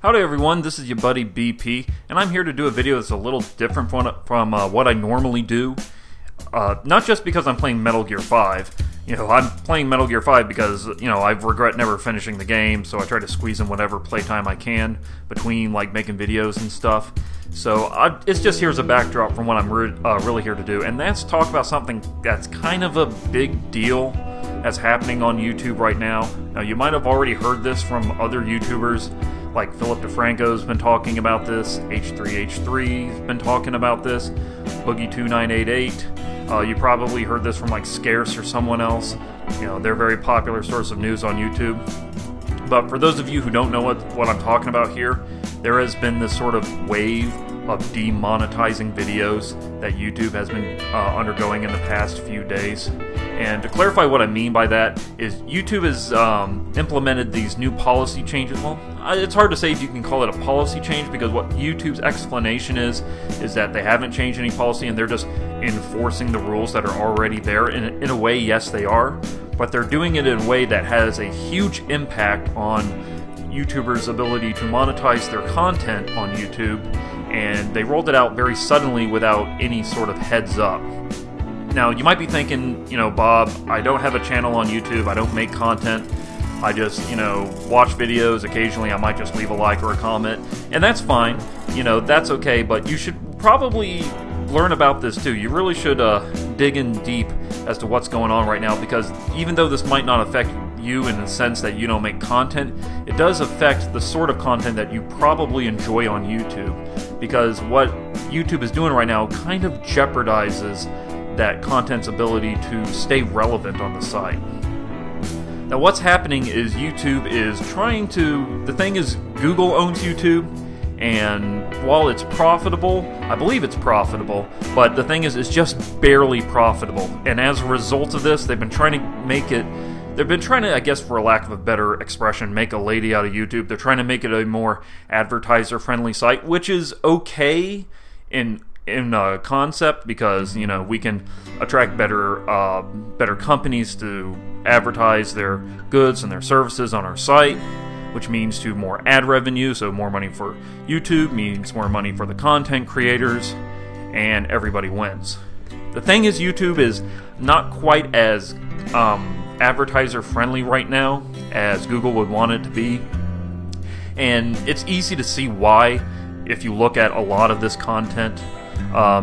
Howdy everyone, this is your buddy BP, and I'm here to do a video that's a little different from what I normally do. Not just because I'm playing Metal Gear 5. I'm playing Metal Gear 5 because, I regret never finishing the game, so I try to squeeze in whatever playtime I can between, making videos and stuff. So, it's just here's a backdrop from what I'm really here to do, and that's talk about something that's kind of a big deal that's happening on YouTube right now. Now, you might have already heard this from other YouTubers, like Philip DeFranco's been talking about this, H3H3's been talking about this, Boogie2988. You probably heard this from Scarce or someone else. They're a very popular source of news on YouTube. But for those of you who don't know what I'm talking about here, there has been this sort of wave of demonetizing videos that YouTube has been undergoing in the past few days. And to clarify what I mean by that is YouTube has implemented these new policy changes. Well, it's hard to say if you can call it a policy change, because what YouTube's explanation is that they haven't changed any policy and they're just enforcing the rules that are already there. In a way, yes, they are, but they're doing it in a way that has a huge impact on YouTubers' ability to monetize their content on YouTube, and they rolled it out very suddenly without any sort of heads up. Now, you might be thinking, Bob, I don't have a channel on YouTube, I don't make content, I just, watch videos, occasionally I might just leave a like or a comment, and that's fine, that's okay, but you should probably learn about this too. You really should dig in deep as to what's going on right now, because even though this might not affect you in the sense that you don't make content, it does affect the sort of content that you probably enjoy on YouTube, because what YouTube is doing right now kind of jeopardizes that content's ability to stay relevant on the site. Now, what's happening is YouTube is trying to... The thing is, Google owns YouTube, and while it's profitable, I believe it's profitable, but the thing is, it's just barely profitable. And as a result of this, they've been trying to make it... They've been trying to, I guess for a lack of a better expression, make a lady out of YouTube. They're trying to make it a more advertiser-friendly site, which is okay in concept, because we can attract better companies to advertise their goods and their services on our site, which means to more ad revenue, so more money for YouTube means more money for the content creators, and everybody wins. The thing is, YouTube is not quite as advertiser friendly right now as Google would want it to be, and it's easy to see why if you look at a lot of this content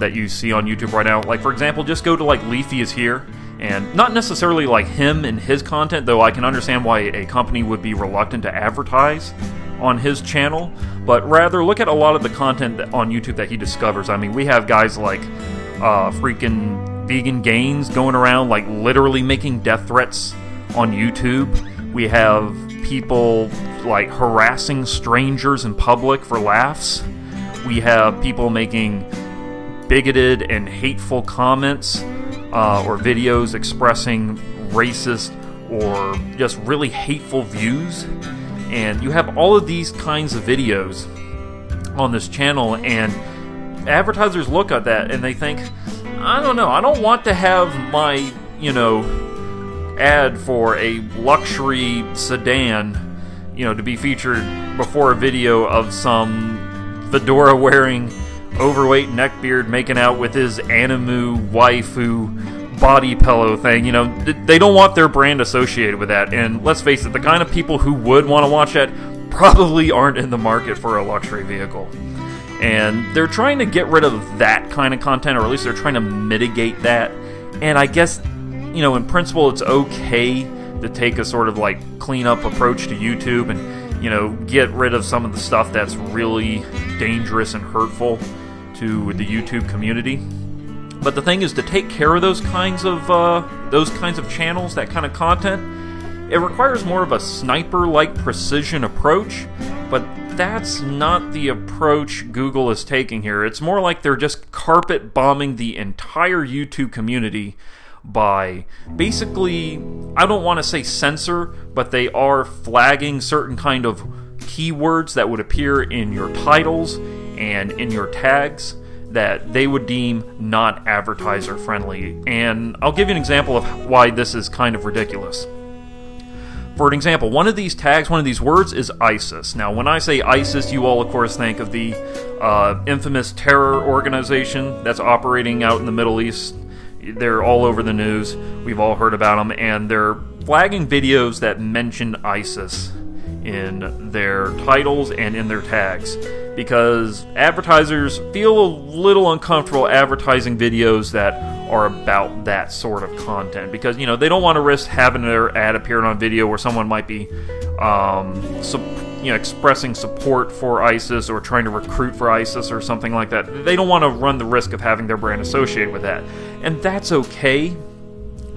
that you see on YouTube right now. For example, just go to Leafy is here, and not necessarily him and his content, though I can understand why a company would be reluctant to advertise on his channel, but rather look at a lot of the content on YouTube that he discovers. I mean, we have guys like freaking Vegan Gains going around literally making death threats on YouTube. We have people harassing strangers in public for laughs. We have people making bigoted and hateful comments or videos expressing racist or just really hateful views. And you have all of these kinds of videos on this channel, and advertisers look at that and they think, I don't know, I don't want to have my, ad for a luxury sedan, to be featured before a video of some fedora-wearing, overweight neckbeard making out with his anime waifu body pillow thing. They don't want their brand associated with that. And let's face it, the kind of people who would want to watch that probably aren't in the market for a luxury vehicle. And they're trying to get rid of that kind of content, or at least they're trying to mitigate that. And I guess, in principle, it's okay to take a sort of clean-up approach to YouTube and, get rid of some of the stuff that's really dangerous and hurtful to the YouTube community. But the thing is, to take care of those kinds of channels, that kind of content, it requires more of a sniper-like precision approach, but that's not the approach Google is taking here. It's more like they're just carpet bombing the entire YouTube community by basically, I don't want to say censor, but they are flagging certain kind of keywords that would appear in your titles and in your tags that they would deem not advertiser friendly. And I'll give you an example of why this is kind of ridiculous. For an example, one of these tags, one of these words is ISIS. Now, when I say ISIS, you all, of course, think of the infamous terror organization that's operating out in the Middle East. They're all over the news. We've all heard about them, and they're flagging videos that mention ISIS in their titles and in their tags, because advertisers feel a little uncomfortable advertising videos that are about that sort of content, because they don't want to risk having their ad appear on video where someone might be expressing support for ISIS or trying to recruit for ISIS or something like that. They don't want to run the risk of having their brand associated with that, and that's okay.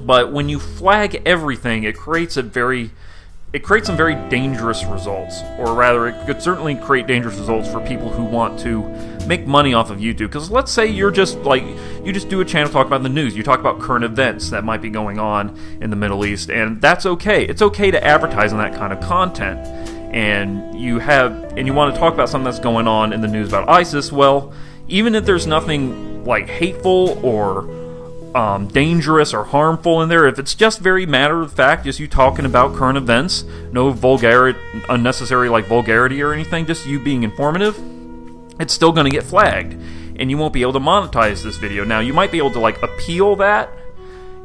But when you flag everything, it creates some very dangerous results, or rather, it could certainly create dangerous results for people who want to make money off of YouTube. Because let's say you just do a channel talk about the news, you talk about current events that might be going on in the Middle East, and that's okay. It's okay to advertise on that kind of content, and you want to talk about something that's going on in the news about ISIS. Well, even if there's nothing like hateful or dangerous or harmful in there, if it's just very matter of fact, just you talking about current events, no unnecessary vulgarity or anything, just you being informative, it's still going to get flagged, and you won't be able to monetize this video. Now, you might be able to appeal that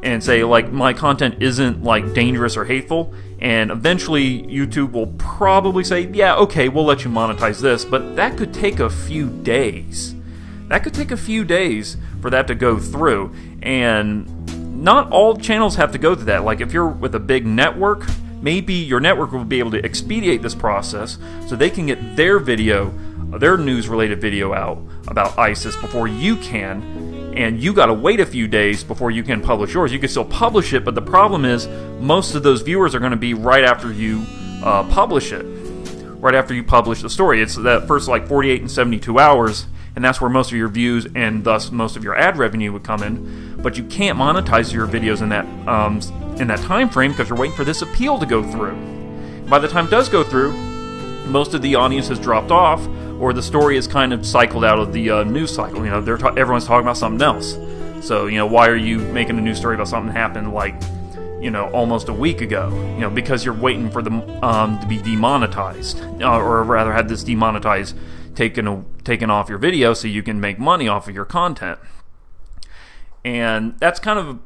and say my content isn't dangerous or hateful, and eventually YouTube will probably say, yeah, okay, we'll let you monetize this, but that could take a few days. That could take a few days for that to go through, and not all channels have to go through that. If you're with a big network, maybe your network will be able to expedite this process so they can get their news-related video out about ISIS before you can, and you gotta wait a few days before you can publish yours. You can still publish it, but the problem is most of those viewers are going to be right after you publish it, right after you publish the story. It's that first 48 and 72 hours, and that's where most of your views and thus most of your ad revenue would come in. But you can't monetize your videos in that time frame because you're waiting for this appeal to go through. By the time it does go through, most of the audience has dropped off, or the story is kind of cycled out of the news cycle. Everyone's talking about something else. So why are you making a news story about something that happened almost a week ago? Because you're waiting for them to be demonetized, or rather have this demonetized taken off your video so you can make money off of your content. And that's kind of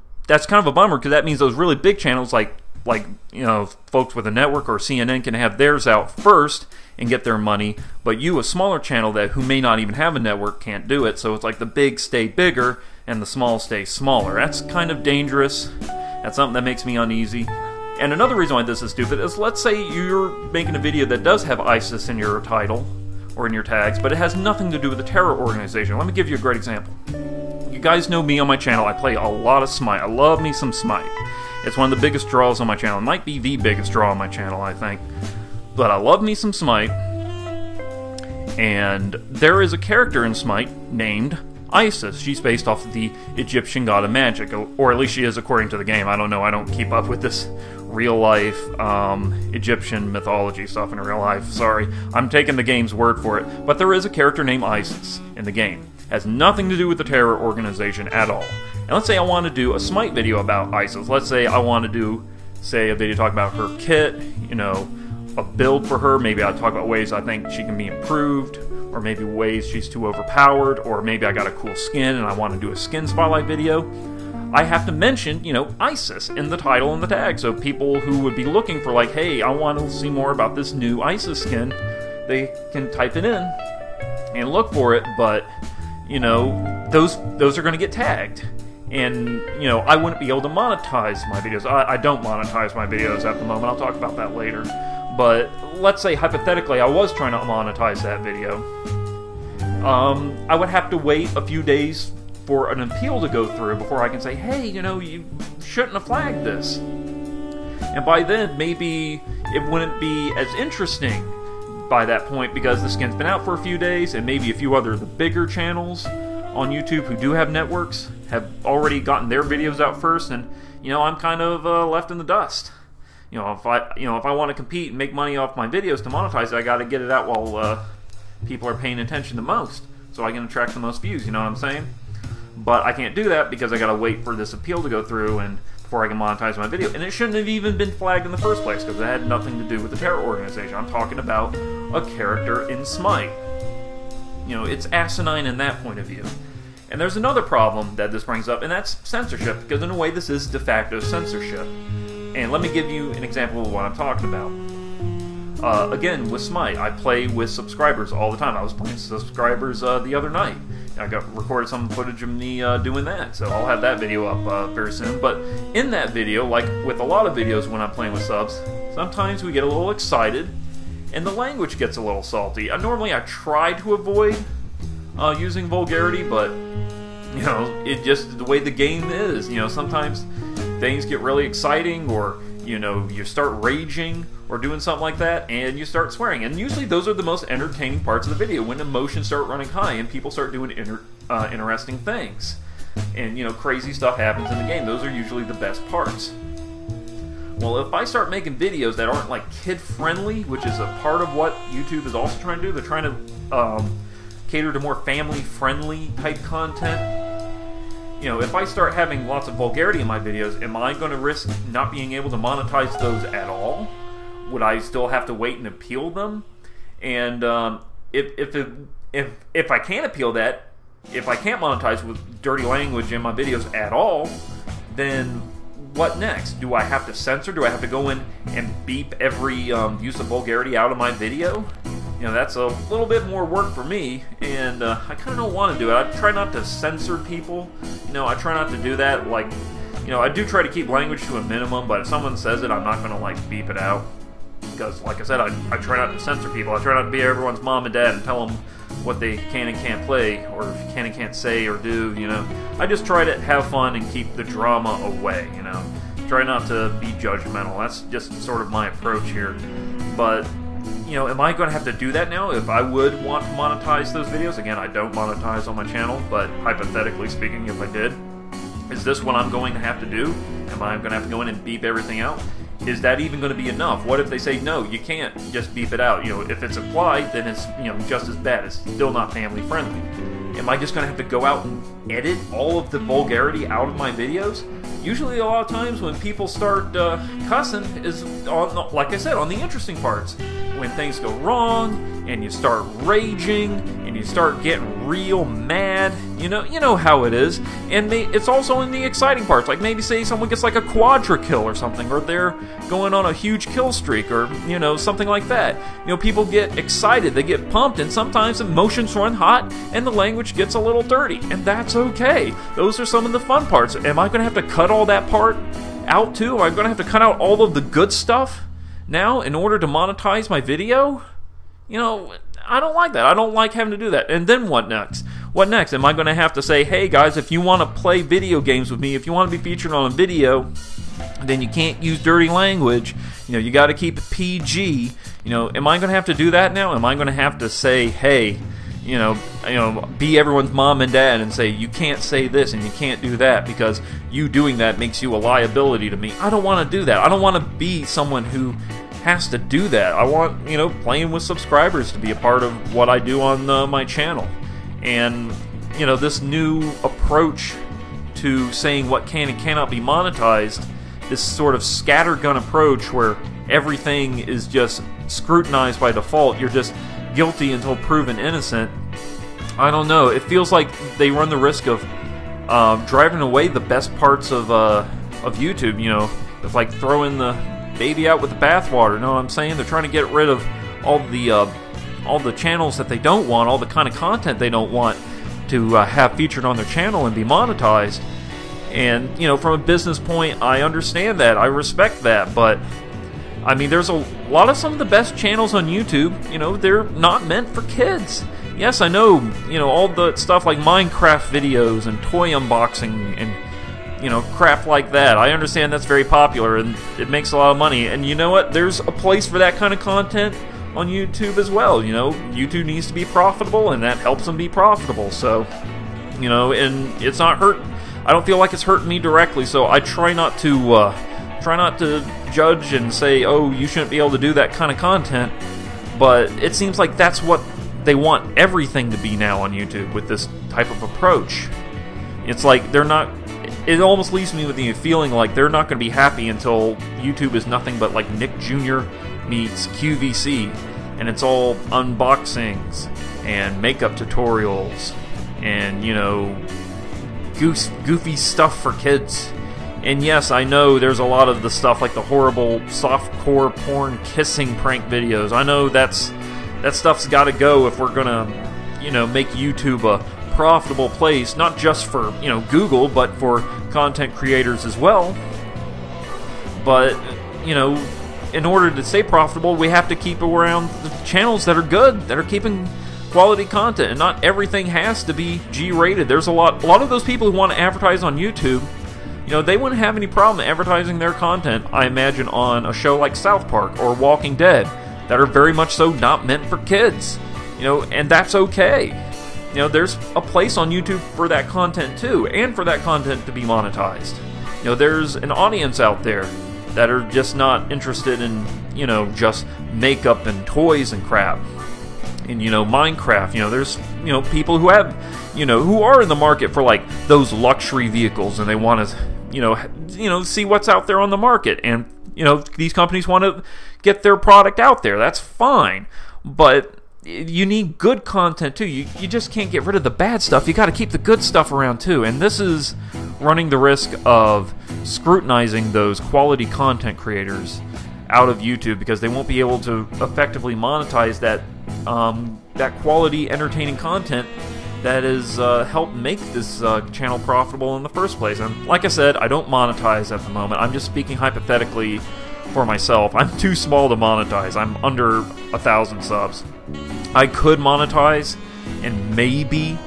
a bummer, because that means those really big channels folks with a network or CNN can have theirs out first and get their money, but you, a smaller channel who may not even have a network, can't do it. So it's the big stay bigger and the small stay smaller. That's kind of dangerous. That's something that makes me uneasy. And another reason why this is stupid is, let's say you're making a video that does have ISIS in your title or in your tags, but it has nothing to do with a terror organization. Let me give you a great example. You guys know me on my channel. I play a lot of Smite. I love me some Smite. It's one of the biggest draws on my channel. It might be the biggest draw on my channel, I think. But I love me some Smite. And there is a character in Smite named Isis. She's based off of the Egyptian god of magic, or at least she is according to the game. I don't know. I don't keep up with this real-life Egyptian mythology stuff in real life. Sorry. I'm taking the game's word for it. But there is a character named Isis in the game. Has nothing to do with the terror organization at all. And let's say I want to do a Smite video about ISIS. Let's say I want to do, a video talking about her kit, a build for her. Maybe I talk about ways I think she can be improved, or maybe ways she's too overpowered, or maybe I got a cool skin and I want to do a skin spotlight video. I have to mention, ISIS in the title and the tag, so people who would be looking for hey, I want to see more about this new ISIS skin, they can type it in and look for it. But those are going to get tagged. And, I wouldn't be able to monetize my videos. I don't monetize my videos at the moment. I'll talk about that later. But let's say, hypothetically, I was trying to monetize that video. I would have to wait a few days for an appeal to go through before I can say, hey, you shouldn't have flagged this. And by then, maybe it wouldn't be as interesting by that point, because the skin's been out for a few days, and maybe a few other the bigger channels on YouTube who do have networks have already gotten their videos out first, and I'm kind of left in the dust. If I want to compete and make money off my videos to monetize it, I got to get it out while people are paying attention the most, so I can attract the most views. You know what I'm saying? But I can't do that because I got to wait for this appeal to go through, and before I can monetize my video. And it shouldn't have even been flagged in the first place, because it had nothing to do with the terror organization. I'm talking about a character in Smite. You know, it's asinine in that point of view. And there's another problem that this brings up, and that's censorship, because in a way this is de facto censorship. And let me give you an example of what I'm talking about. Again, with Smite, I play with subscribers all the time. I was playing subscribers the other night. I recorded some footage of me doing that, so I'll have that video up very soon. But in that video, like with a lot of videos when I'm playing with subs, sometimes we get a little excited, and the language gets a little salty. Normally I try to avoid using vulgarity, but you know, it just the way the game is. You know, sometimes things get really exciting, or you know, you start raging or doing something like that, and you start swearing. And usually those are the most entertaining parts of the video, when emotions start running high and people start doing interesting things. And, you know, crazy stuff happens in the game. Those are usually the best parts. Well, if I start making videos that aren't, like, kid-friendly, which is a part of what YouTube is also trying to do, they're trying to cater to more family-friendly type content. You know, if I start having lots of vulgarity in my videos, am I going to risk not being able to monetize those at all? Would I still have to wait and appeal them? And if I can't appeal that, if I can't monetize with dirty language in my videos at all, then what next? Do I have to censor? Do I have to go in and beep every use of vulgarity out of my video? You know, that's a little bit more work for me, and I kind of don't want to do it. I try not to censor people. You know, I try not to do that. Like, you know, I do try to keep language to a minimum, but if someone says it, I'm not going to, like, beep it out. Because, like I said, I try not to censor people. I try not to be everyone's mom and dad and tell them what they can and can't play, or can and can't say or do, you know. I just try to have fun and keep the drama away, you know. Try not to be judgmental. That's just sort of my approach here. But, you know, am I going to have to do that now if I would want to monetize those videos? Again, I don't monetize on my channel, but hypothetically speaking, if I did, is this what I'm going to have to do? Am I going to have to go in and beep everything out? Is that even going to be enough? What if they say, no, you can't just beep it out? You know, if it's applied, then it's, you know, just as bad. It's still not family friendly. Am I just going to have to go out and edit all of the vulgarity out of my videos? Usually a lot of times when people start cussing is, on, like I said, on the interesting parts. When things go wrong, and you start raging, and you start getting real mad, you know how it is. And it's also in the exciting parts, like maybe say someone gets like a quadra kill or something, or they're going on a huge kill streak, or, you know, something like that. You know, people get excited, they get pumped, and sometimes emotions run hot, and the language gets a little dirty, and that's okay. Those are some of the fun parts. Am I going to have to cut all that part out too? Am I going to have to cut out all of the good stuff now in order to monetize my video? You know, I don't like that. I don't like having to do that. And then what next? What next? Am I going to have to say, hey guys, if you want to play video games with me, if you want to be featured on a video, then you can't use dirty language. You know, you got to keep it PG. You know, am I going to have to do that now? Am I going to have to say, hey, you know, be everyone's mom and dad and say, you can't say this and you can't do that because you doing that makes you a liability to me? I don't want to do that. I don't want to be someone who has to do that. I want, you know, playing with subscribers to be a part of what I do on my channel. And, you know, this new approach to saying what can and cannot be monetized, this sort of scattergun approach where everything is just scrutinized by default, you're just guilty until proven innocent. I don't know. It feels like they run the risk of driving away the best parts of YouTube. You know, it's like throwing the baby out with the bathwater. Know what I'm saying? They're trying to get rid of all the channels that they don't want, all the kind of content they don't want to have featured on their channel and be monetized. And, you know, from a business point, I understand that. I respect that. But I mean, there's a lot of some of the best channels on YouTube, you know, they're not meant for kids. Yes, I know, you know, all the stuff like Minecraft videos and toy unboxing and, you know, crap like that. I understand that's very popular and it makes a lot of money. And you know what? There's a place for that kind of content on YouTube as well. You know, YouTube needs to be profitable and that helps them be profitable. So, you know, and it's not hurt. I don't feel like it's hurting me directly, so I try not to judge and say, oh, you shouldn't be able to do that kind of content. But it seems like that's what they want everything to be now on YouTube with this type of approach. It's like they're not, it almost leaves me with the feeling like they're not going to be happy until YouTube is nothing but like Nick Jr. meets QVC, and it's all unboxings and makeup tutorials and, you know, goofy stuff for kids. And yes, I know there's a lot of the stuff like the horrible softcore porn kissing prank videos. I know that stuff's got to go if we're gonna, you know, make YouTube a profitable place, not just for, you know, Google, but for content creators as well. But, you know, in order to stay profitable, we have to keep around the channels that are good, that are keeping quality content, and not everything has to be G-rated. There's a lot of those people who want to advertise on YouTube, you know, they wouldn't have any problem advertising their content, I imagine, on a show like South Park or Walking Dead, that are very much so not meant for kids, you know, and that's okay. You know, there's a place on YouTube for that content too, and for that content to be monetized. You know, there's an audience out there that are just not interested in, you know, just makeup and toys and crap. And, you know, Minecraft, you know, there's, you know, people who have, you know, who are in the market for like those luxury vehicles, and they want to, you know, see what's out there on the market. And, you know, these companies want to get their product out there. That's fine. But you need good content too. You just can't get rid of the bad stuff. You got to keep the good stuff around too. And this is running the risk of scrutinizing those quality content creators out of YouTube, because they won't be able to effectively monetize that that quality, entertaining content that has helped make this channel profitable in the first place. And like I said, I don't monetize at the moment. I'm just speaking hypothetically for myself. I'm too small to monetize. I'm under 1,000 subs. I could monetize, and maybe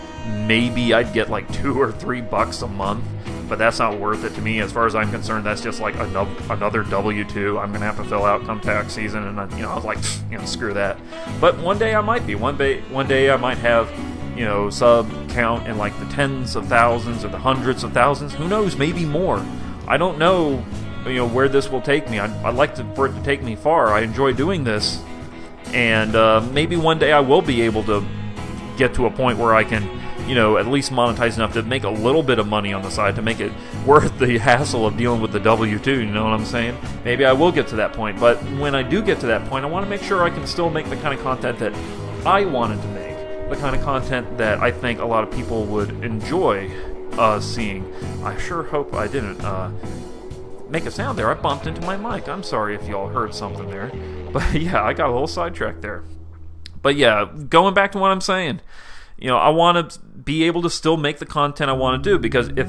I'd get like $2 or $3 a month, but that's not worth it to me. As far as I'm concerned, that's just like another W-2 I'm gonna have to fill out come tax season, and you know, I was like, you know, screw that. But one day I might be. One day I might have, you know, sub count in like the tens of thousands or the hundreds of thousands. Who knows? Maybe more. I don't know, you know, where this will take me. I'd like for it to take me far. I enjoy doing this, and maybe one day I will be able to get to a point where I can, you know, at least monetize enough to make a little bit of money on the side to make it worth the hassle of dealing with the W-2, you know what I'm saying? Maybe I will get to that point, but when I do get to that point, I want to make sure I can still make the kind of content that I wanted to make, the kind of content that I think a lot of people would enjoy seeing. I sure hope I didn't make a sound there. I bumped into my mic. I'm sorry if y'all heard something there. But yeah, I got a little sidetracked there. But yeah, going back to what I'm saying, you know, I want to be able to still make the content I want to do, because if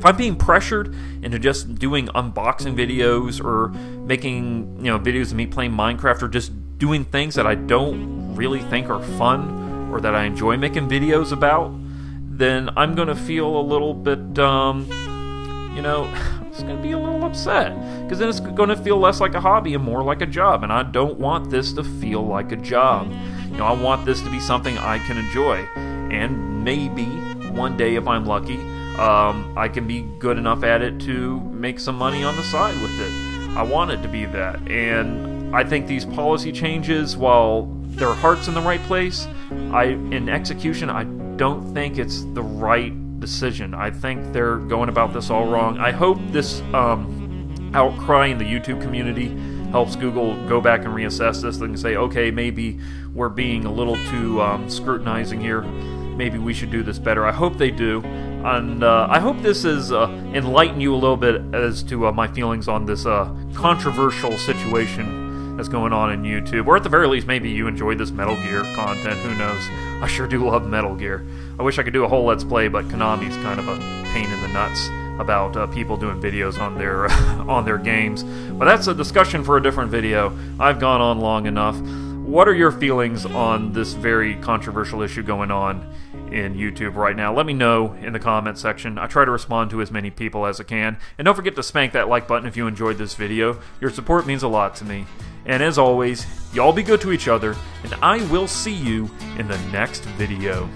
I'm being pressured into just doing unboxing videos or making, you know, videos of me playing Minecraft, or just doing things that I don't really think are fun or that I enjoy making videos about, then I'm going to feel a little bit, you know, I'm just going to be a little upset, because then it's going to feel less like a hobby and more like a job, and I don't want this to feel like a job. You know, I want this to be something I can enjoy, and maybe one day, if I'm lucky, I can be good enough at it to make some money on the side with it. I want it to be that, and I think these policy changes, while their heart's in the right place, in execution, I don't think it's the right decision. I think they're going about this all wrong. I hope this outcry in the YouTube community helps Google go back and reassess this and say, okay, maybe we're being a little too scrutinizing here. Maybe we should do this better. I hope they do. And I hope this has enlightened you a little bit as to my feelings on this controversial situation that's going on in YouTube. Or at the very least, maybe you enjoyed this Metal Gear content. Who knows? I sure do love Metal Gear. I wish I could do a whole Let's Play, but Konami's kind of a pain in the nuts about people doing videos on their on their games. But that's a discussion for a different video. I've gone on long enough. What are your feelings on this very controversial issue going on in YouTube right now? Let me know in the comment section. I try to respond to as many people as I can. And don't forget to spank that like button if you enjoyed this video. Your support means a lot to me. And as always, y'all be good to each other, and I will see you in the next video.